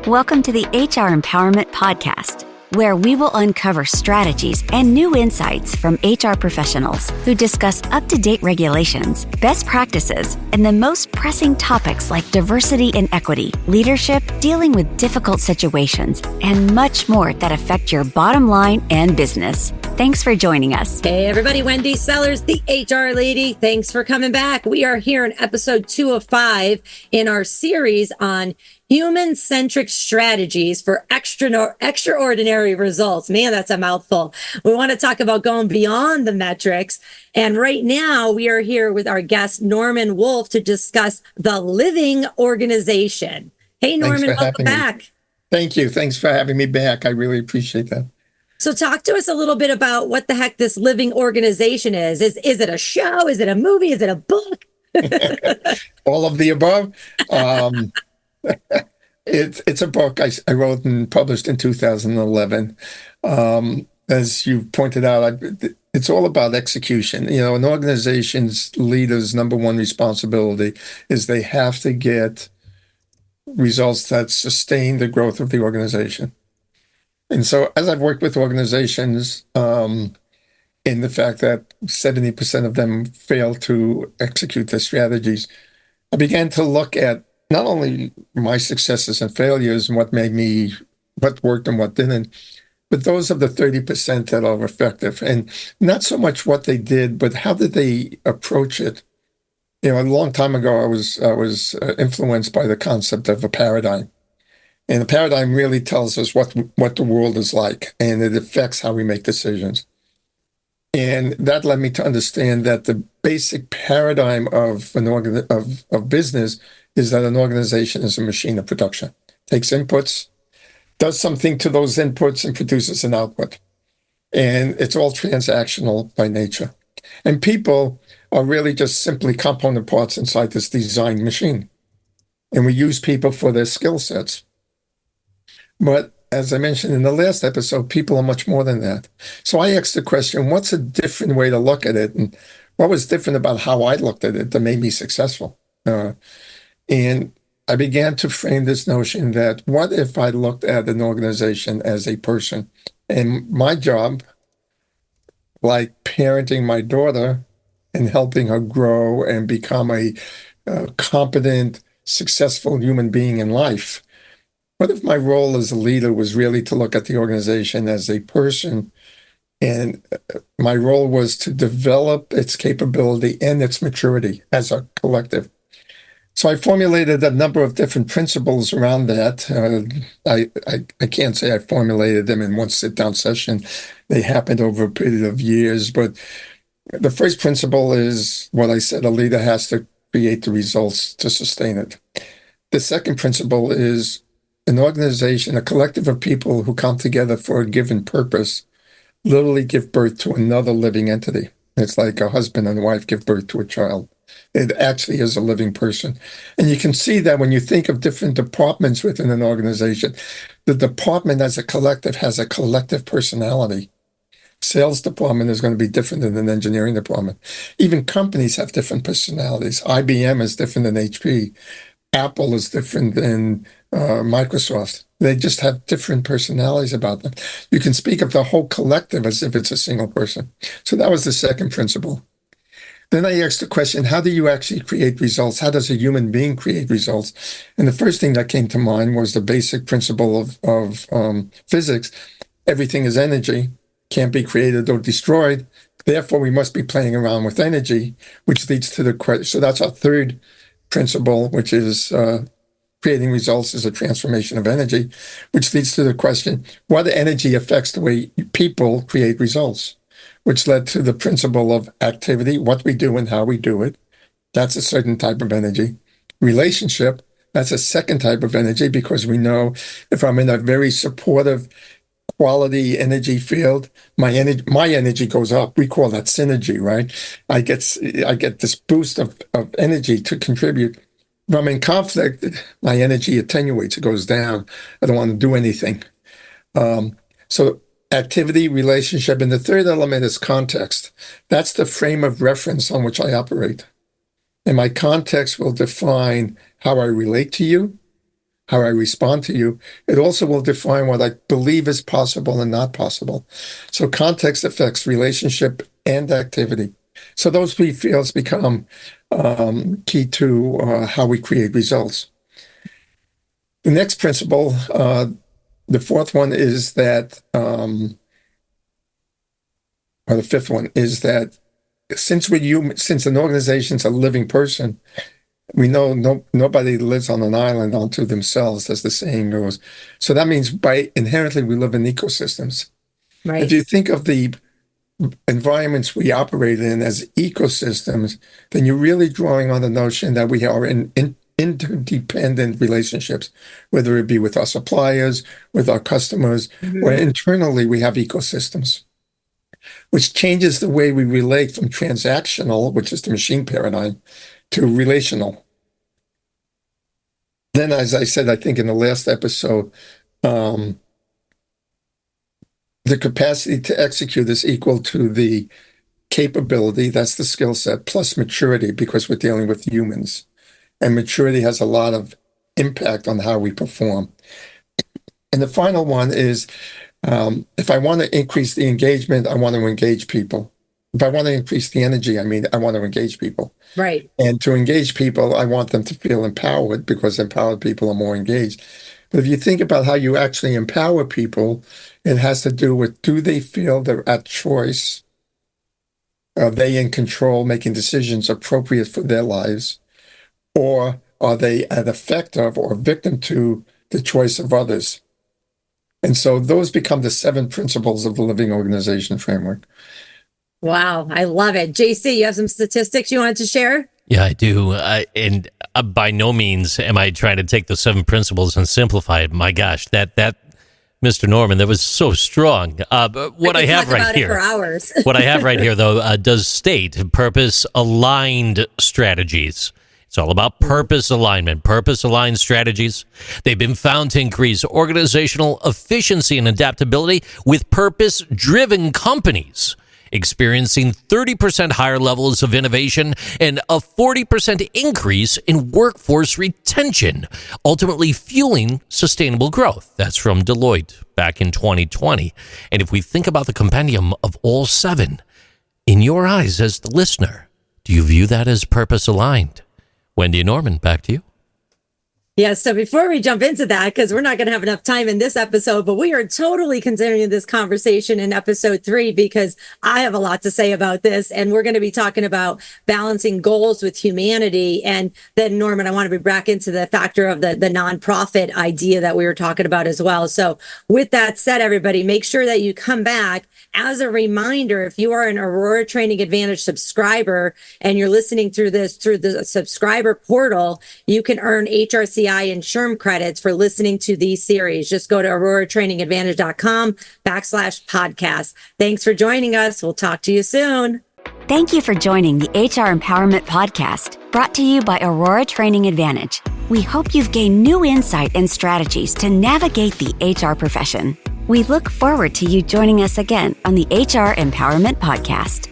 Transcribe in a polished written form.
Welcome to the HR Empowerment Podcast, where we will uncover strategies and new insights from HR professionals who discuss up-to-date regulations, best practices, and the most pressing topics like diversity and equity, leadership, dealing with difficult situations, and much more that affect your bottom line and business. Thanks for joining us. Hey, everybody. Wendy Sellers, the HR lady. Thanks for coming back. We are here in episode 2 of 5 in our series on human-centric strategies for extraordinary results. Man, that's a mouthful. We want to talk about going beyond the metrics. And right now we are here with our guest, Norman Wolf, to discuss the living organization. Hey, Norman, welcome back. Thank you. Thanks for having me back. I really appreciate that. So talk to us a little bit about what the heck this living organization is. Is it a show? Is it a movie? Is it a book? All of the above. It's a book I wrote and published in 2011. As you pointed out, it's all about execution. You know, an organization's leader's number one responsibility is they have to get results that sustain the growth of the organization. And so as I've worked with organizations in the fact that 70% of them fail to execute their strategies, I began to look at not only my successes and failures and what worked and what didn't, but those of the 30% that are effective. And not so much what they did, but how did they approach it? You know, a long time ago, I was influenced by the concept of a paradigm. And the paradigm really tells us what the world is like, and it affects how we make decisions. And that led me to understand that the basic paradigm of of business is that an organization is a machine of production. Takes inputs, does something to those inputs, and produces an output. And it's all transactional by nature. And people are really just simply component parts inside this designed machine. And we use people for their skill sets. But as I mentioned in the last episode, people are much more than that. So I asked the question, what's a different way to look at it? And what was different about how I looked at it that made me successful? And I began to frame this notion that what if I looked at an organization as a person? And my job, like parenting my daughter and helping her grow and become a competent, successful human being in life, what if my role as a leader was really to look at the organization as a person, and my role was to develop its capability and its maturity as a collective? So I formulated a number of different principles around that. I can't say I formulated them in one sit-down session. They happened over a period of years. But the first principle is what I said, a leader has to create the results to sustain it. The second principle is an organization, a collective of people who come together for a given purpose, literally give birth to another living entity. It's like a husband and wife give birth to a child. It actually is a living person. And you can see that when you think of different departments within an organization, the department as a collective has a collective personality. Sales department is going to be different than an engineering department. Even companies have different personalities. IBM is different than HP. Apple is different than Microsoft. They just have different personalities about them. You can speak of the whole collective as if it's a single person. So that was the second principle. Then I asked the question, how do you actually create results? How does a human being create results? And the first thing that came to mind was the basic principle of physics. Everything is energy, can't be created or destroyed. Therefore, we must be playing around with energy, which leads to the question. So that's our third principle, which is creating results is a transformation of energy, which leads to the question, what energy affects the way people create results? Which led to the principle of activity, what we do and how we do it. That's a certain type of energy. Relationship, that's a second type of energy, because we know if I'm in a very supportive quality energy field, my energy goes up. We call that synergy, right? I get this boost of energy to contribute. If I'm in conflict, my energy attenuates, it goes down. I don't want to do anything. So activity, relationship, and the third element is context. That's the frame of reference on which I operate. And my context will define how I relate to you, how I respond to you. It also will define what I believe is possible and not possible. So context affects relationship and activity. So those three fields become key to how we create results. The next principle, the fourth one is that, or the fifth one is that since an organization's a living person, we know nobody lives on an island unto themselves, as the saying goes. So that means inherently we live in ecosystems. Right. If you think of the environments we operate in as ecosystems, then you're really drawing on the notion that we are in interdependent relationships, whether it be with our suppliers, with our customers, or internally we have ecosystems, which changes the way we relate from transactional, which is the machine paradigm, to relational. Then, as I said, I think in the last episode, the capacity to execute is equal to the capability, that's the skill set, plus maturity, because we're dealing with humans. And maturity has a lot of impact on how we perform. And the final one is, if I want to increase the engagement, I want to engage people. If I want to increase the energy, I want to engage people. Right. And to engage people, I want them to feel empowered, because empowered people are more engaged. But if you think about how you actually empower people, it has to do with, do they feel they're at choice? Are they in control, making decisions appropriate for their lives? Or are they an effect of or victim to the choice of others? And so those become the 7 principles of the Living Organization Framework. Wow, I love it. JC, you have some statistics you wanted to share? Yeah, I do. And by no means am I trying to take the 7 principles and simplify it. My gosh, that Mr. Norman, that was so strong. What I have right here, for hours. what I have right here, though, does state purpose-aligned strategies. It's all about purpose alignment, purpose-aligned strategies. They've been found to increase organizational efficiency and adaptability with purpose-driven companies, experiencing 30% higher levels of innovation and a 40% increase in workforce retention, ultimately fueling sustainable growth. That's from Deloitte back in 2020. And if we think about the compendium of all 7, in your eyes as the listener, do you view that as purpose-aligned? Wendy and Norman, back to you. Yeah, so before we jump into that, because we're not going to have enough time in this episode, but we are totally continuing this conversation in episode 3, because I have a lot to say about this. And we're going to be talking about balancing goals with humanity. And then, Norman, I want to be back into the factor of the nonprofit idea that we were talking about as well. So with that said, everybody, make sure that you come back. As a reminder, if you are an Aurora Training Advantage subscriber and you're listening through this through the subscriber portal, you can earn HRCI and SHRM credits for listening to these series. Just go to auroratrainingadvantage.com/podcast. Thanks for joining us. We'll talk to you soon. Thank you for joining the HR Empowerment Podcast, brought to you by Aurora Training Advantage. We hope you've gained new insight and strategies to navigate the HR profession. We look forward to you joining us again on the HR Empowerment Podcast.